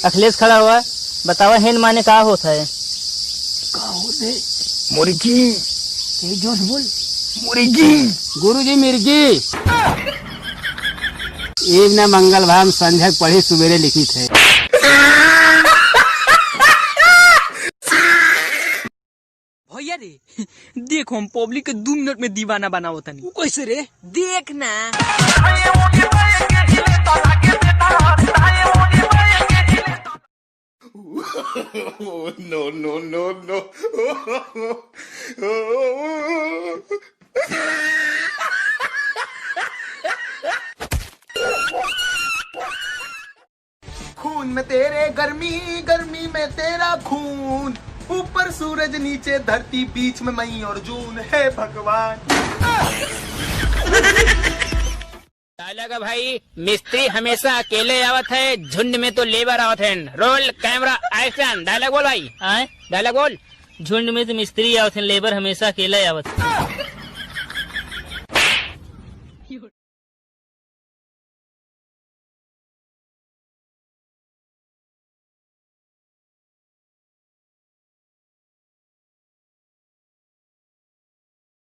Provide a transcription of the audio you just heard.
अखिलेश खड़ा हुआ, बतावा हेन माने का होता है? का होते? मुर्गी। तेज जोश बोल। मुर्गी। गुरुजी मिर्गी। एक ना मंगल भाम संध्या पढ़े सुबेरे लिखी थे। भैया रे, देखो हम पब्लिक के 2 मिनट में दीवाना बनावो तनी। कैसे रे? देख ना। No, no, no, no. खून में तेरे गर्मी, गर्मी में तेरा खून, ऊपर सूरज नीचे धरती, बीच में मई और जून, है भगवान। डायलॉग भाई, मिस्त्री हमेशा अकेले आवत है, झुंड में तो लेबर आवत है। Roll camera action. डायलॉग बोल भाई। डायलॉग बोल। झुंड में तो मिस्त्री आवत है, लेबर हमेशा अकेले आवत है।